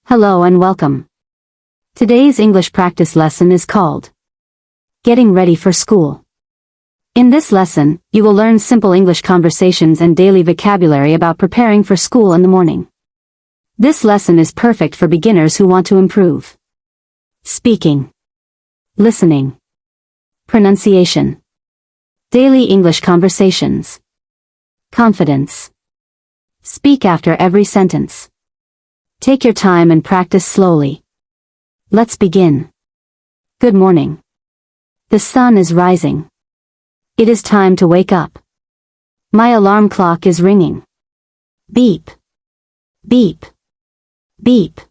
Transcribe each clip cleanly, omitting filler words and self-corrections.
Hello and welcome. Today's English practice lesson is called Getting Ready for School. In this lesson, you will learn simple English conversations and daily vocabulary about preparing for school in the morning. This lesson is perfect for beginners who want to improve speaking, listening, pronunciation, daily English conversations, confidence. Speak after every sentence. Take your time and practice slowly. Let's begin. Good morning. The sun is rising. It is time to wake up. My alarm clock is ringing. Beep. Beep. Beep.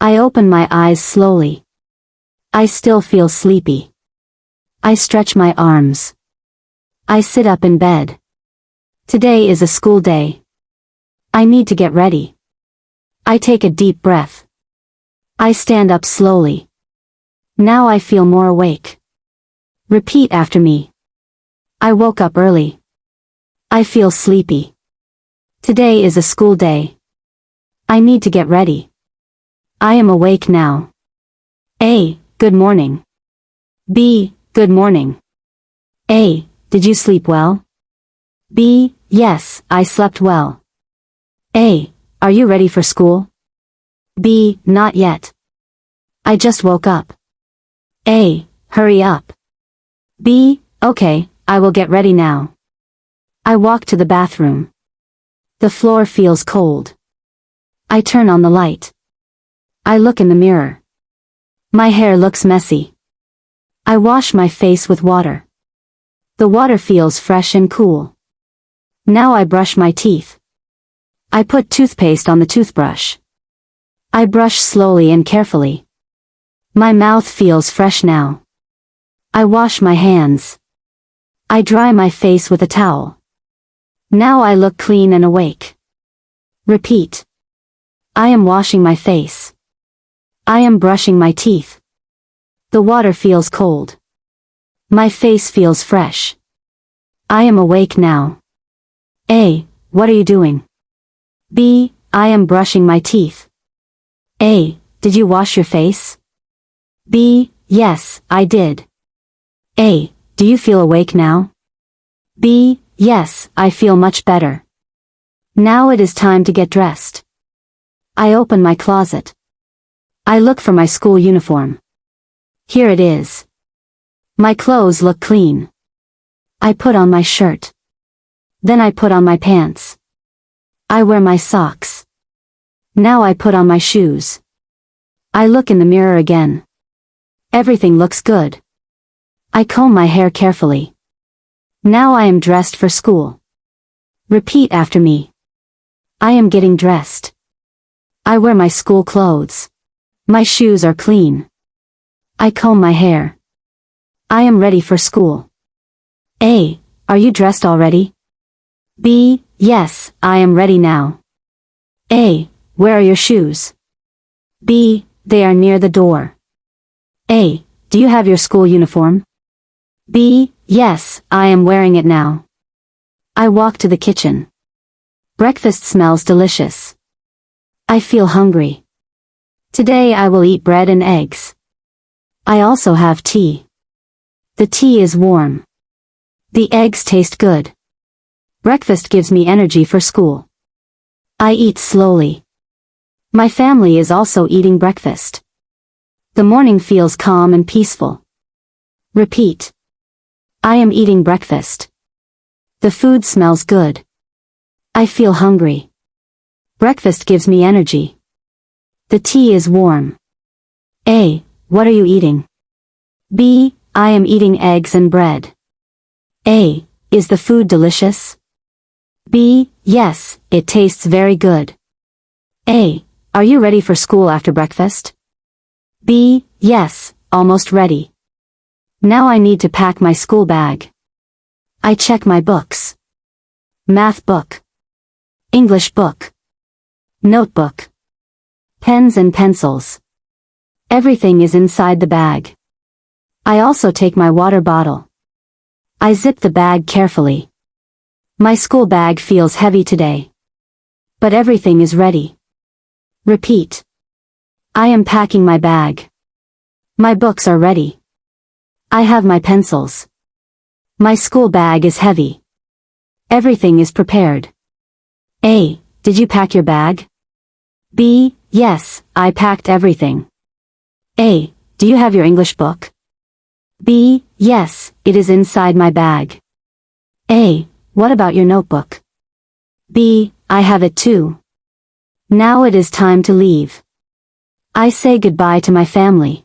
I open my eyes slowly. I still feel sleepy. I stretch my arms. I sit up in bed. Today is a school day. I need to get ready. I take a deep breath. I stand up slowly. Now I feel more awake. Repeat after me. I woke up early. I feel sleepy. Today is a school day. I need to get ready. I am awake now. A. Good morning. B. Good morning. A. Did you sleep well? B. Yes, I slept well. A. Are you ready for school? B. Not yet. I just woke up. A. Hurry up. B. Okay, I will get ready now. I walk to the bathroom. The floor feels cold. I turn on the light. I look in the mirror. My hair looks messy. I wash my face with water. The water feels fresh and cool. Now I brush my teeth. I put toothpaste on the toothbrush. I brush slowly and carefully. My mouth feels fresh now. I wash my hands. I dry my face with a towel. Now I look clean and awake. Repeat. I am washing my face. I am brushing my teeth. The water feels cold. My face feels fresh. I am awake now. A. What are you doing? B. I am brushing my teeth. A. Did you wash your face? B. Yes, I did. A. Do you feel awake now? B. Yes, I feel much better. Now it is time to get dressed. I open my closet. I look for my school uniform. Here it is. My clothes look clean. I put on my shirt. Then I put on my pants. I wear my socks. Now I put on my shoes. I look in the mirror again. Everything looks good. I comb my hair carefully. Now I am dressed for school. Repeat after me. I am getting dressed. I wear my school clothes. My shoes are clean. I comb my hair. I am ready for school. A. Are you dressed already? B. Yes, I am ready now. A. Where are your shoes? B. They are near the door. A. Do you have your school uniform? B. Yes, I am wearing it now. I walk to the kitchen. Breakfast smells delicious. I feel hungry. Today I will eat bread and eggs. I also have tea. The tea is warm. The eggs taste good. Breakfast gives me energy for school. I eat slowly. My family is also eating breakfast. The morning feels calm and peaceful. Repeat. I am eating breakfast. The food smells good. I feel hungry. Breakfast gives me energy. The tea is warm. A. What are you eating? B. I am eating eggs and bread. A. Is the food delicious? B. Yes, it tastes very good. A. Are you ready for school after breakfast? B. Yes, almost ready. Now I need to pack my school bag. I check my books. Math book. English book. Notebook. Pens and pencils. Everything is inside the bag. I also take my water bottle. I zip the bag carefully. My school bag feels heavy today. But everything is ready. Repeat. I am packing my bag. My books are ready. I have my pencils. My school bag is heavy. Everything is prepared. A. Did you pack your bag? B. Yes, I packed everything. A. Do you have your English book? B. Yes, it is inside my bag. A. What about your notebook? B. I have it too. Now it is time to leave. I say goodbye to my family.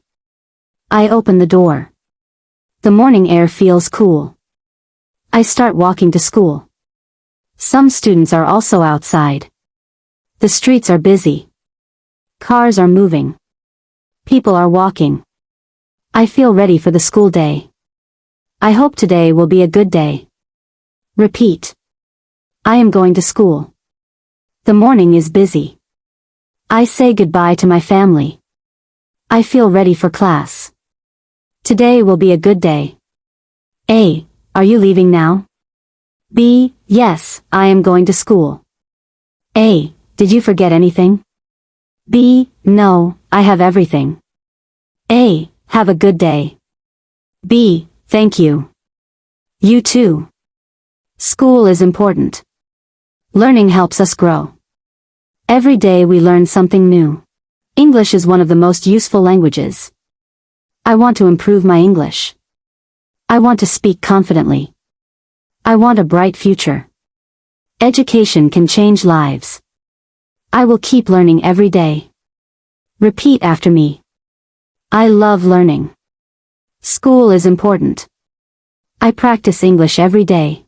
I open the door. The morning air feels cool. I start walking to school. Some students are also outside. The streets are busy. Cars are moving. People are walking. I feel ready for the school day. I hope today will be a good day. Repeat. I am going to school. The morning is busy. I say goodbye to my family. I feel ready for class. Today will be a good day. A. Are you leaving now? B. Yes, I am going to school. A. Did you forget anything? B. No, I have everything. A. Have a good day. B. Thank you. You too. School is important. Learning helps us grow. Every day we learn something new. English is one of the most useful languages. I want to improve my English. I want to speak confidently. I want a bright future. Education can change lives. I will keep learning every day. Repeat after me. I love learning. School is important. I practice English every day.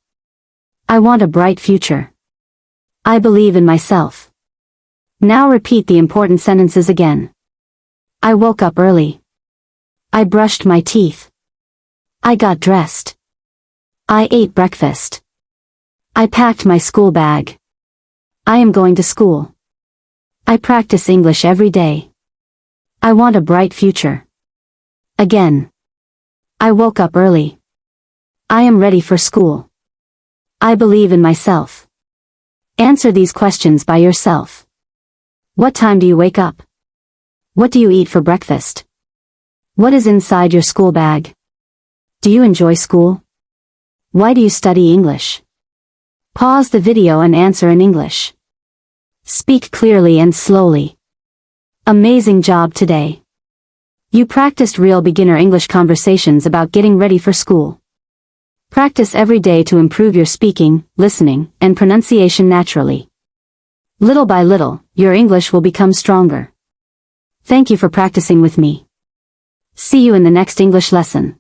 I want a bright future. I believe in myself. Now repeat the important sentences again. I woke up early. I brushed my teeth. I got dressed. I ate breakfast. I packed my school bag. I am going to school. I practice English every day. I want a bright future. Again. I woke up early. I am ready for school. I believe in myself. Answer these questions by yourself. What time do you wake up? What do you eat for breakfast? What is inside your school bag? Do you enjoy school? Why do you study English? Pause the video and answer in English. Speak clearly and slowly. Amazing job today. You practiced real beginner English conversations about getting ready for school. Practice every day to improve your speaking, listening, and pronunciation naturally. Little by little, your English will become stronger. Thank you for practicing with me. See you in the next English lesson.